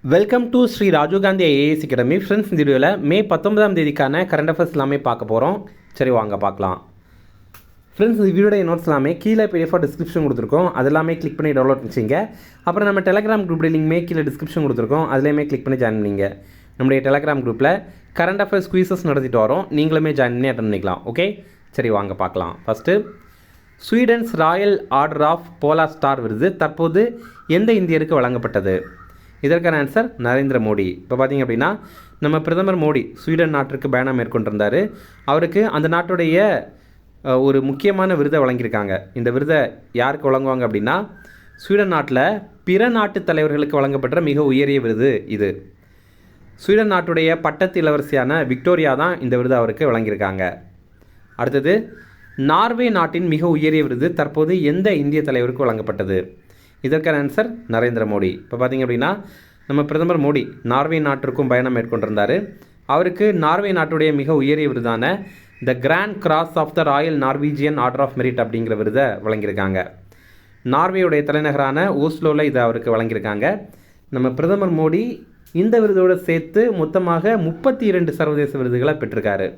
Welcome to Shri Rajiv Gandhi IAS academy. Friends, இந்த வீடியோவில் மே 19ஆம் தேதிக்கான current affairs எல்லாமே பார்க்க போகிறோம். சரி, வாங்க பார்க்கலாம். ஃப்ரெண்ட்ஸ், இந்த வீடியோடைய நோட்ஸ் எல்லாமே கீழே பிடிஎஃபாக டிஸ்கிரிப்ஷன் கொடுத்துருக்கோம். அது எல்லாமே கிளிக் பண்ணி டவுன்லோட் பண்ணிச்சிங்க. அப்புறம் நம்ம டெலகிராம் குரூப் லிங்க்மே கீழே டிஸ்கிரிப்ஷன் கொடுத்துருக்கோம். அதுலேயுமே கிளிக் பண்ணி ஜாயின் பண்ணிங்க. நம்முடைய டெலகிராம் குரூப்பில் கரண்ட் அஃபேர்ஸ் குயிசஸ் நடத்திட்டு வரோம். நீங்களுமே ஜாயின் பண்ணி அட்டன் பண்ணிக்கலாம். ஓகே, சரி வாங்க பார்க்கலாம். First, Sweden's royal order of polar star விருது தற்போது எந்த இந்தியருக்கு வழங்கப்பட்டது? இதற்கான ஆன்சர் நரேந்திர மோடி. இப்போ பார்த்திங்க அப்படின்னா, நம்ம பிரதமர் மோடி ஸ்வீடன் நாட்டிற்கு பயணம் மேற்கொண்டிருந்தார். அவருக்கு அந்த நாட்டுடைய ஒரு முக்கியமான விருதை வழங்கியிருக்காங்க. இந்த விருதை யாருக்கு வழங்குவாங்க அப்படின்னா, ஸ்வீடன் நாட்டில் பிற நாட்டு தலைவர்களுக்கு வழங்கப்பட்ட மிக உயரிய விருது இது. ஸ்வீடன் நாட்டுடைய பட்டத்து இளவரசியான விக்டோரியா தான் இந்த விருதை அவருக்கு வழங்கியிருக்காங்க. அடுத்தது, நார்வே நாட்டின் மிக உயரிய விருது தற்போது எந்த இந்திய தலைவருக்கு வழங்கப்பட்டது? இதற்கான ஆன்சர் நரேந்திர மோடி. இப்போ பார்த்திங்க அப்படின்னா, நம்ம பிரதமர் மோடி நார்வே நாட்டிற்கும் பயணம் மேற்கொண்டிருந்தார். அவருக்கு நார்வே நாட்டுடைய மிக உயரிய விருதான the grand cross of the royal Norwegian order of merit அப்படிங்கிற விருதை வழங்கியிருக்காங்க. நார்வேயுடைய தலைநகரான ஓஸ்லோவில் இதை அவருக்கு வழங்கியிருக்காங்க. நம்ம பிரதமர் மோடி இந்த விருதோடு சேர்த்து மொத்தமாக 32 சர்வதேச விருதுகளை பெற்றிருக்காரு.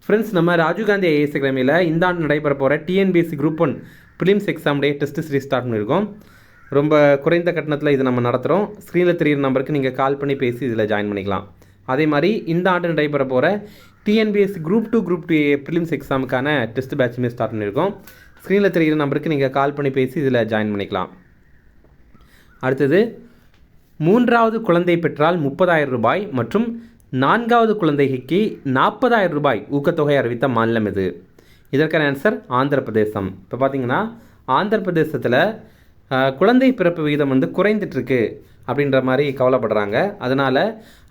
ஃப்ரெண்ட்ஸ், நம்ம ராஜீவ்காந்தி ஐஏஎஸ் அகாடமியில் இந்த ஆண்டு நடைபெற போகிற டிஎன்பிஎஸ்சி குரூப் 1 ப்ரிலிம்ஸ் எக்ஸாமுடைய டெஸ்ட் சீரிஸ் ஸ்டார்ட் பண்ணியிருக்கோம். ரொம்ப குறைந்த கட்டணத்தில் இது நம்ம நடத்துகிறோம். ஸ்க்ரீனில் தெரிகிற நம்பருக்கு நீங்கள் கால் பண்ணி பேசி இதில் ஜாயின் பண்ணிக்கலாம். அதே மாதிரி இந்த ஆண்டு நடைபெற போகிற டிஎன்பிஎஸ்சி குரூப் 2 ப்ரிலிம்ஸ் எக்ஸாமுக்கான டெஸ்ட் பேட்சுமே ஸ்டார்ட் பண்ணியிருக்கோம். ஸ்க்ரீனில் தெரிகிற நம்பருக்கு நீங்கள் கால் பண்ணி பேசி இதில் ஜாயின் பண்ணிக்கலாம். அடுத்தது, 3வது குழந்தை பெற்றால் 30,000 ரூபாய் மற்றும் 4வது குழந்தைக்கு 40,000 ரூபாய் ஊக்கத்தொகை அறிவித்த மாநிலம் இது? இதற்கான ஆன்சர் ஆந்திர பிரதேசம். இப்போ பார்த்தீங்கன்னா, ஆந்திர பிரதேசத்தில் குழந்தை பிறப்பு விகிதம் குறைந்துட்டுருக்கு அப்படின்ற மாதிரி கவலைப்படுறாங்க. அதனால்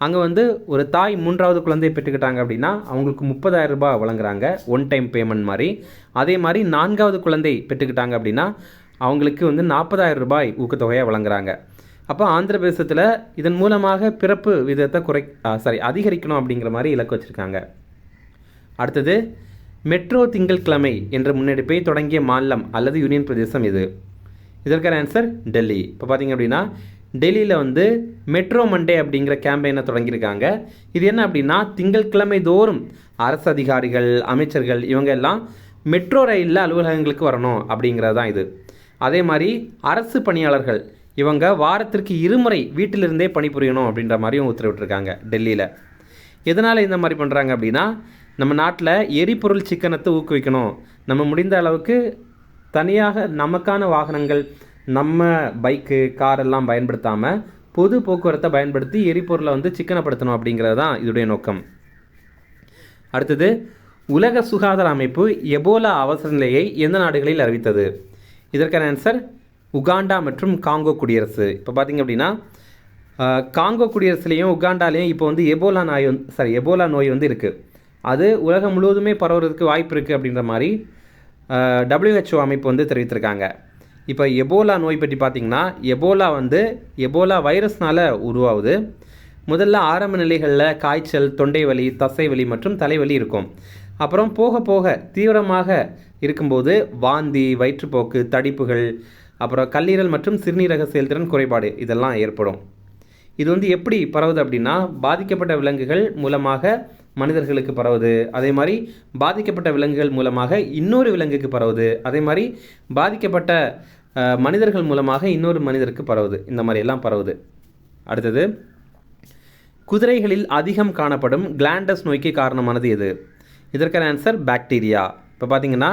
அங்கே ஒரு தாய் 3வது குழந்தை பெற்றுக்கிட்டாங்க அப்படின்னா அவங்களுக்கு 30,000 ரூபாய் வழங்குறாங்க, ஒன் டைம் பேமெண்ட் மாதிரி. அதே மாதிரி 4வது குழந்தை பெற்றுக்கிட்டாங்க அப்படின்னா அவங்களுக்கு 40,000 ரூபாய் ஊக்கத்தொகையாக வழங்குறாங்க. அப்போ ஆந்திர பிரதேசத்தில் இதன் மூலமாக பிறப்பு விகிதத்தை அதிகரிக்கணும் அப்படிங்கிற மாதிரி இலக்கு வச்சுருக்காங்க. அடுத்தது, மெட்ரோ திங்கட்கிழமை என்ற முன்னெடுப்பை தொடங்கிய மாநிலம் அல்லது யூனியன் பிரதேசம் இது? இதற்கான ஆன்சர் டெல்லி. இப்போ பார்த்திங்க அப்படின்னா, டெல்லியில் மெட்ரோ மண்டே அப்படிங்கிற கேம்பெயினை தொடங்கியிருக்காங்க. இது என்ன அப்படின்னா, திங்கட்கிழமை தோறும் அரசு அதிகாரிகள், அமைச்சர்கள் இவங்க எல்லாம் மெட்ரோ ரயிலில் அலுவலகங்களுக்கு வரணும் அப்படிங்கிறது தான் இது. அதே மாதிரி அரசு பணியாளர்கள் இவங்க வாரத்திற்கு 2 முறை வீட்டிலிருந்தே பணிபுரியணும் அப்படின்ற மாதிரியும் உத்தரவிட்டிருக்காங்க டெல்லியில். எதனால் இந்த மாதிரி பண்ணுறாங்க அப்படின்னா, நம்ம நாட்டில் எரிபொருள் சிக்கனத்தை ஊக்குவிக்கணும். நம்ம முடிந்த அளவுக்கு தனியாக நமக்கான வாகனங்கள், நம்ம பைக்கு, கார் எல்லாம் பயன்படுத்தாமல் பொது போக்குவரத்தை பயன்படுத்தி எரிபொருளை சிக்கனப்படுத்தணும் அப்படிங்கிறது தான் இதோடைய நோக்கம். அடுத்தது, உலக சுகாதார அமைப்பு எபோலா அவசர நிலையை எந்த நாடுகளில் அறிவித்தது? இதற்கான ஆன்சர் உகாண்டா மற்றும் காங்கோ குடியரசு. இப்போ பார்த்திங்க அப்படின்னா, காங்கோ குடியரசுலேயும் உகாண்டாலேயும் இப்போ எபோலா நோய் இருக்குது. அது உலகம் முழுவதுமே பரவுறதுக்கு வாய்ப்பு இருக்குது அப்படின்ற மாதிரி WHO அமைப்பு தெரிவித்திருக்காங்க. இப்போ எபோலா நோய் பற்றி பார்த்திங்கன்னா, எபோலா வைரஸ்னால் உருவாகுது. முதல்ல ஆரம்ப நிலைகளில் காய்ச்சல், தொண்டை வலி, தசை வலி மற்றும் தலைவலி இருக்கும். அப்புறம் போக போக தீவிரமாக இருக்கும்போது வாந்தி, வயிற்றுப்போக்கு, தடிப்புகள், அப்புறம் கல்லீரல் மற்றும் சிறுநீரக செயல்திறன் குறைபாடு இதெல்லாம் ஏற்படும். இது எப்படி பரவுது அப்படின்னா, பாதிக்கப்பட்ட விலங்குகள் மூலமாக மனிதர்களுக்கு பரவுது. அதே மாதிரி பாதிக்கப்பட்ட விலங்குகள் மூலமாக இன்னொரு விலங்குக்கு பரவுது. அதே மாதிரி பாதிக்கப்பட்ட மனிதர்கள் மூலமாக இன்னொரு மனிதருக்கு பரவுது. இந்த மாதிரி எல்லாம் பரவுது. அடுத்தது, குதிரைகளில் அதிகம் காணப்படும் கிளாண்டஸ் நோய்க்கு காரணமானது எது? இதற்கான ஆன்சர் பாக்டீரியா. இப்போ பார்த்தீங்கன்னா,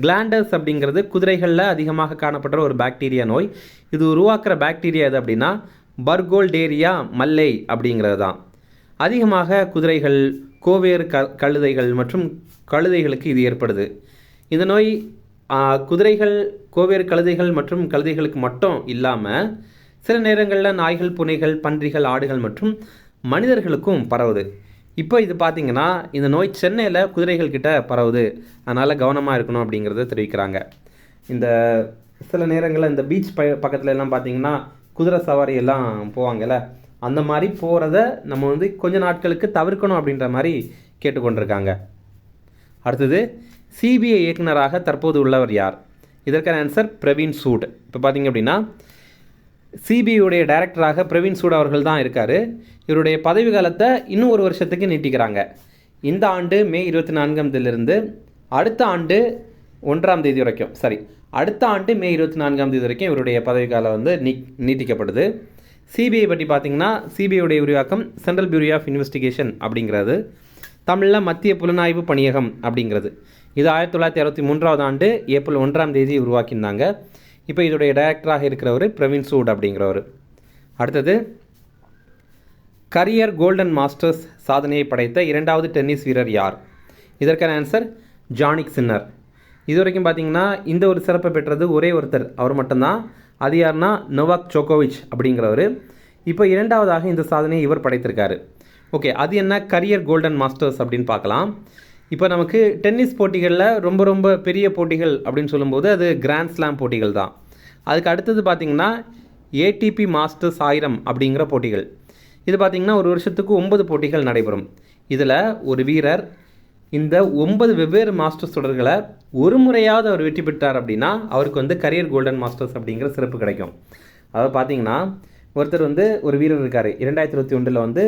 கிளாண்டஸ் அப்படிங்கிறது குதிரைகளில் அதிகமாக காணப்படுற ஒரு பாக்டீரியா நோய். இது உருவாக்குற பாக்டீரியா எது அப்படின்னா பர்கோல்டேரியா மல்லை அப்படிங்கிறது தான். அதிகமாக குதிரைகள், கோவேறு கழுதைகள் மற்றும் கழுதைகளுக்கு இது ஏற்படுது. இந்த நோய் குதிரைகள், கோவேறு கழுதைகள் மற்றும் கழுதைகளுக்கு மட்டும் இல்லாமல் சில நேரங்களில் நாய்கள், பூனைகள், பன்றிகள், ஆடுகள் மற்றும் மனிதர்களுக்கும் பரவுது. இப்போ இது பார்த்திங்கன்னா, இந்த நோய் சென்னையில் குதிரைகள் கிட்ட பரவுது. அதனால் கவனமாக இருக்கணும் அப்படிங்கிறத தெரிவிக்கிறாங்க. இந்த சில நேரங்களில் இந்த பீச் பக்கத்தில் எல்லாம் பார்த்திங்கன்னா குதிரை சவாரி எல்லாம் போவாங்கல்ல, அந்த மாதிரி போகிறத நம்ம கொஞ்ச நாட்களுக்கு தவிர்க்கணும் அப்படின்ற மாதிரி கேட்டுக்கொண்டிருக்காங்க. அடுத்தது, சிபிஐ இயக்குனராக தற்போது உள்ளவர் யார்? இதற்கான ஆன்சர் பிரவீன் சூட். இப்போ பார்த்திங்க அப்படின்னா, சிபிஐடைய டைரக்டராக பிரவீன் சூட் அவர்கள் தான் இருக்கார். இவருடைய பதவி காலத்தை இன்னும் ஒரு வருஷத்துக்கு நீட்டிக்கிறாங்க. இந்த ஆண்டு மே 24ஆம் தேதியிலிருந்து அடுத்த ஆண்டு 1ஆம் தேதி வரைக்கும் அடுத்த ஆண்டு மே 24ஆம் தேதி வரைக்கும் இவருடைய பதவி காலம் வந்து நீட்டிக்கப்படுது. சிபிஐ பற்றி பார்த்திங்கன்னா சிபிஐடைய விரிவாக்கம் சென்ட்ரல் பியூரோ ஆஃப் இன்வெஸ்டிகேஷன் அப்படிங்கிறது, தமிழில் மத்திய புலனாய்வு பணியகம் அப்படிங்கிறது. இது 1963ஆம் ஆண்டு ஏப்ரல் 1ஆம் தேதி உருவாக்கியிருந்தாங்க. இப்போ இதோடைய டைரக்டராக இருக்கிறவர் பிரவீன் சூட் அப்படிங்கிறவர். அடுத்தது கரியர் கோல்டன் மாஸ்டர்ஸ் சாதனையை படைத்த 2வது டென்னிஸ் வீரர் யார்? இதற்கான ஆன்சர் ஜானிக் சின்னர். இது வரைக்கும் பார்த்தீங்கன்னா இந்த ஒரு சிறப்பை பெற்றது ஒரே ஒருத்தர், அவர் மட்டும்தான். அது யாருன்னா நோவாக் ஜோகோவிச் அப்படிங்கிறவர். இப்போ 2வதாக இந்த சாதனையை இவர் படைத்திருக்காரு. ஓகே, அது என்ன கரியர் கோல்டன் மாஸ்டர்ஸ் அப்படின்னு பார்க்கலாம். இப்போ நமக்கு டென்னிஸ் போட்டிகளில் ரொம்ப ரொம்ப பெரிய போட்டிகள் அப்படின்னு சொல்லும்போது அது கிராண்ட் ஸ்லாம் போட்டிகள் தான். அதுக்கு அடுத்தது பார்த்திங்கன்னா ஏடிபி மாஸ்டர்ஸ் 1000 அப்படிங்கிற போட்டிகள். இது பார்த்திங்கன்னா ஒரு வருஷத்துக்கு 9 போட்டிகள் நடைபெறும். இதில் ஒரு வீரர் இந்த 9 வெவ்வேறு மாஸ்டர்ஸ் தொடர்களை ஒரு முறையாவது அவர் வெற்றி பெற்றார் அப்படின்னா அவருக்கு வந்து கரியர் கோல்டன் மாஸ்டர்ஸ் அப்படிங்கிற சிறப்பு கிடைக்கும். அதாவது பார்த்திங்கன்னா ஒருத்தர் வந்து ஒரு வீரர் இருக்கார், 2021 வந்து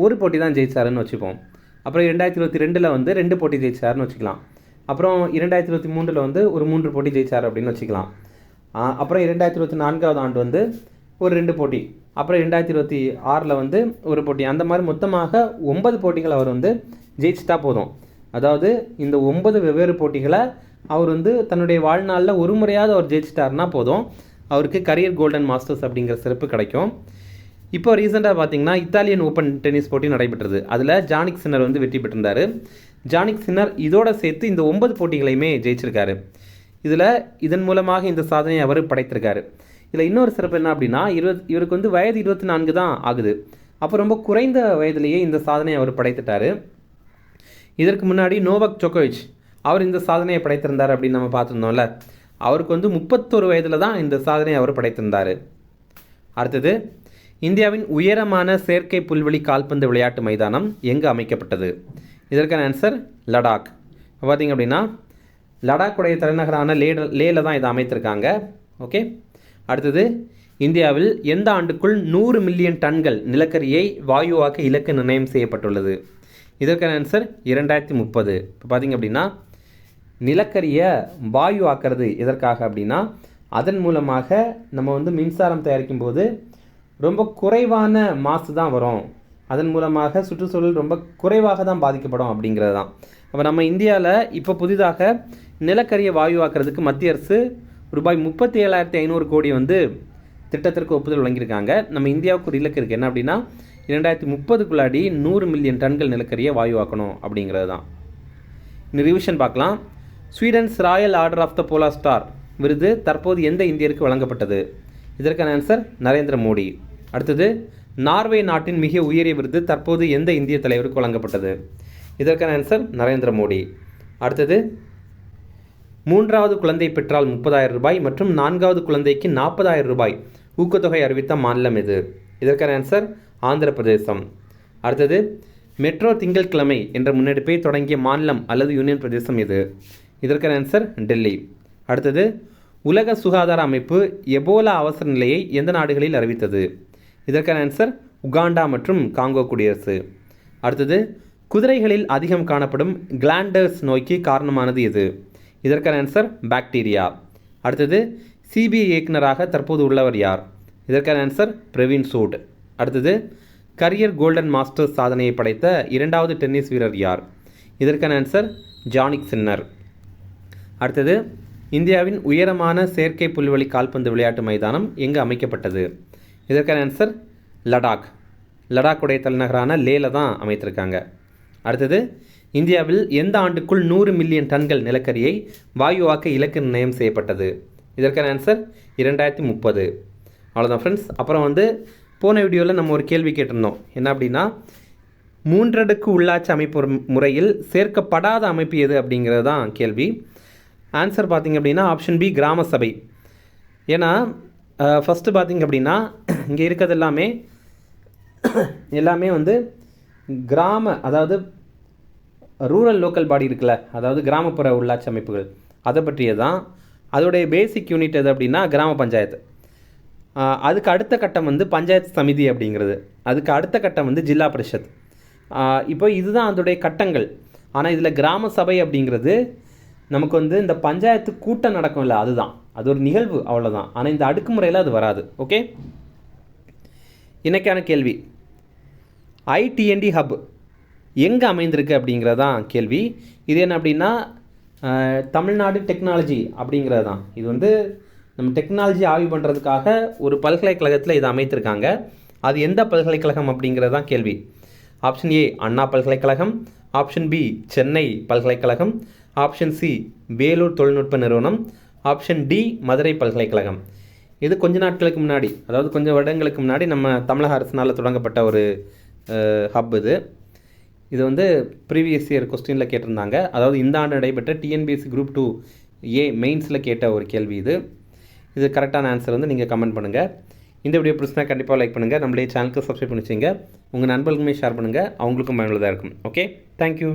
ஒரு போட்டி தான் ஜெயிச்சாருன்னு வச்சுப்போம். அப்புறம் 2022 வந்து 2 போட்டி ஜெயிச்சாருன்னு வச்சுக்கலாம். அப்புறம் 2023 வந்து ஒரு 3 போட்டி ஜெயிச்சார் அப்படின்னு வச்சுக்கலாம். அப்புறம் 2024ஆவது ஆண்டு வந்து ஒரு 2 போட்டி, அப்புறம் 2026 வந்து ஒரு போட்டி, அந்த மாதிரி மொத்தமாக 9 போட்டிகள் அவர் வந்து ஜெயிச்சிட்டா போதும். அதாவது இந்த 9 வெவ்வேறு போட்டிகளை அவர் வந்து தன்னுடைய வாழ்நாளில் ஒரு முறையாவது அவர் ஜெயிச்சிட்டாருன்னா போதும், அவருக்கு கரியர் கோல்டன் மாஸ்டர்ஸ் அப்படிங்கிற சிறப்பு கிடைக்கும். இப்போ ரீசெண்டாக பார்த்தீங்கன்னா இத்தாலியன் ஓப்பன் டென்னிஸ் போட்டி நடைபெற்றது. அதில் ஜானிக் சின்னர் வந்து வெற்றி பெற்றிருந்தார். ஜானிக் சின்னர் இதோட சேர்த்து இந்த 9 போட்டிகளையுமே ஜெயிச்சிருக்காரு. இதன் மூலமாக இந்த சாதனையை அவர் படைத்திருக்காரு. இதில் இன்னொரு சிறப்பு என்ன அப்படின்னா இவருக்கு வந்து வயது 24 தான் ஆகுது. அப்போ ரொம்ப குறைந்த வயதிலேயே இந்த சாதனையை அவர் படைத்துட்டார். இதற்கு முன்னாடி நோவாக் ஜோகோவிச் அவர் இந்த சாதனையை படைத்திருந்தார் அப்படின்னு நம்ம பார்த்துருந்தோம்ல, அவருக்கு வந்து 31 வயதில் தான் இந்த சாதனையை அவர் படைத்திருந்தார். அடுத்தது இந்தியாவின் உயரமான செயற்கை புல்வெளி கால்பந்து விளையாட்டு மைதானம் எங்கு அமைக்கப்பட்டது? இதற்கான ஆன்சர் லடாக். பார்த்திங்க அப்படின்னா லடாக்குடைய தலைநகரான லேல தான் இதை அமைத்திருக்காங்க. ஓகே, அடுத்தது இந்தியாவில் எந்த ஆண்டுக்குள் 100 மில்லியன் டன்கள் நிலக்கரியை வாயுவாக்க இலக்கு நிர்ணயம் செய்யப்பட்டுள்ளது? இதற்கான ஆன்சர் 2030. இப்போ பார்த்திங்க அப்படின்னா நிலக்கரியை வாயு ஆக்கிறது எதற்காக அப்படின்னா அதன் மூலமாக நம்ம வந்து மின்சாரம் தயாரிக்கும் போது ரொம்ப குறைவான மாசு தான் வரும், அதன் மூலமாக சுற்றுச்சூழல் ரொம்ப குறைவாக தான் பாதிக்கப்படும் அப்படிங்கிறது தான். அப்போ நம்ம இந்தியாவில் இப்போ புதிதாக நிலக்கரியை வாயுவாக்குறதுக்கு மத்திய அரசு ரூபாய் 37,500 கோடி வந்து திட்டத்திற்கு ஒப்புதல் வழங்கியிருக்காங்க. நம்ம இந்தியாவுக்கு ஒரு இலக்கு இருக்குது, என்ன அப்படின்னா 2030க்குள்ளாடி 100 மில்லியன் டன்கள் நிலக்கரியை வாயுவாக்கணும் அப்படிங்கிறது தான். இன்னும் ரிவிஷன் பார்க்கலாம். Sweden's royal order of the polar star விருது தற்போது எந்த இந்தியருக்கு வழங்கப்பட்டது? இதற்கான ஆன்சர் நரேந்திர மோடி. அடுத்தது நார்வே நாட்டின் மிக உயரிய விருது தற்போது எந்த இந்திய தலைவருக்கு வழங்கப்பட்டது? இதற்கான ஆன்சர் நரேந்திர மோடி. அடுத்தது 3வது குழந்தை பெற்றால் 30,000 ரூபாய் மற்றும் 4வது குழந்தைக்கு 40,000 ரூபாய் ஊக்கத்தொகை அறிவித்த மாநிலம் எது? இதற்கான ஆன்சர் ஆந்திர பிரதேசம். அடுத்தது மெட்ரோ திங்கட்கிழமை என்ற முன்னெடுப்பை தொடங்கிய மாநிலம் அல்லது யூனியன் பிரதேசம் எது? இதற்கான ஆன்சர் டெல்லி. அடுத்தது உலக சுகாதார அமைப்பு எபோலா அவசர நிலையை எந்த நாடுகளில் அறிவித்தது? இதற்கான ஆன்சர் உகாண்டா மற்றும் காங்கோ குடியரசு. அடுத்தது குதிரைகளில் அதிகம் காணப்படும் கிளாண்டர்ஸ் நோய்க்கு காரணமானது எது? இதற்கான ஆன்சர் பாக்டீரியா. அடுத்தது சிபிஐ இயக்குநராக தற்போது உள்ளவர் யார்? இதற்கான ஆன்சர் பிரவீன் சூட். அடுத்தது கரியர் கோல்டன் மாஸ்டர்ஸ் சாதனையை படைத்த 2வது டென்னிஸ் வீரர் யார்? இதற்கான ஆன்சர் ஜானிக் சின்னர். அடுத்தது இந்தியாவின் உயரமான செயற்கை புல்வெளி கால்பந்து விளையாட்டு மைதானம் எங்கு அமைக்கப்பட்டது? இதற்கான ஆன்சர் லடாக். லடாக்குடைய தலைநகரான லேல தான் அமைத்திருக்காங்க. அடுத்தது இந்தியாவில் எந்த ஆண்டுக்குள் 100 மில்லியன் டன்கள் நிலக்கரியை வாயுவாக்க இலக்கு நிர்ணயம் செய்யப்பட்டது? இதற்கான ஆன்சர் 2030. அவ்வளோதான் ஃப்ரெண்ட்ஸ். அப்புறம் வந்து போன வீடியோவில் நம்ம ஒரு கேள்வி கேட்டிருந்தோம், என்ன அப்படின்னா 3 அடுக்கு உள்ளாட்சி அமைப்பு முறையில் சேர்க்கப்படாத அமைப்பு எது அப்படிங்கிறது தான் கேள்வி. ஆன்சர் பார்த்திங்க அப்படின்னா ஆப்ஷன் பி கிராம சபை. ஏன்னா ஃபஸ்ட்டு பார்த்திங்க அப்படின்னா இங்கே இருக்கிறது எல்லாமே வந்து கிராம, அதாவது ரூரல் லோக்கல் பாடி இருக்குல்ல, அதாவது கிராமப்புற உள்ளாட்சி அமைப்புகள், அதை பற்றியே தான். அதோடைய பேசிக் யூனிட் எது அப்படின்னா கிராம பஞ்சாயத்து. அதுக்கு அடுத்த கட்டம் வந்து பஞ்சாயத்து சமிதி அப்படிங்கிறது. அதுக்கு அடுத்த கட்டம் வந்து ஜில்லா பரிஷத். இப்போ இதுதான் அதோடைய கட்டங்கள். ஆனால் இதில் கிராம சபை அப்படிங்கிறது நமக்கு வந்து இந்த பஞ்சாயத்து கூட்டம் நடக்கும் இல்லை, அதுதான், அது ஒரு நிகழ்வு, அவ்வளோதான். ஆனால் இந்த அடுக்குமுறையில் அது வராது. ஓகே, இன்னைக்கான கேள்வி, ஐடிஎன்டி ஹப் எங்கே அமைந்திருக்கு அப்படிங்கிறதான் கேள்வி. இது என்ன அப்படின்னா தமிழ்நாடு டெக்னாலஜி அப்படிங்கிறது தான். இது வந்து நம்ம டெக்னாலஜி ஆய்வு பண்ணுறதுக்காக ஒரு பல்கலைக்கழகத்தில் இதை அமைத்திருக்காங்க. அது எந்த பல்கலைக்கழகம் அப்படிங்கிறது தான் கேள்வி. ஆப்ஷன் ஏ அண்ணா பல்கலைக்கழகம், ஆப்ஷன் பி சென்னை பல்கலைக்கழகம், ஆப்ஷன் சி வேலூர் தொழில்நுட்ப நிறுவனம், ஆப்ஷன் டி மதுரை பல்கலைக்கழகம். இது கொஞ்ச நாட்களுக்கு முன்னாடி, அதாவது கொஞ்சம் வருடங்களுக்கு முன்னாடி நம்ம தமிழக அரசினால் தொடங்கப்பட்ட ஒரு ஹப் இது வந்து ப்ரீவியஸ் இயர் கொஸ்டினில் கேட்டிருந்தாங்க. அதாவது இந்த ஆண்டு நடைபெற்ற டிஎன்பிஎஸ்சி குரூப் 2A மெயின்ஸில் கேட்ட ஒரு கேள்வி இது கரெக்டான ஆன்சர் வந்து நீங்கள் கமெண்ட் பண்ணுங்கள். இந்த வீடியோ பிடிச்சினா கண்டிப்பாக லைக் பண்ணுங்கள். நம்மளே சேனலுக்கு சப்ஸ்கிரைப் பண்ணி வச்சுங்க. உங்கள் நண்பர்களுமே ஷேர் பண்ணுங்கள், அவங்களுக்கும் பயனுள்ளதாக இருக்கும். Okay, thank you.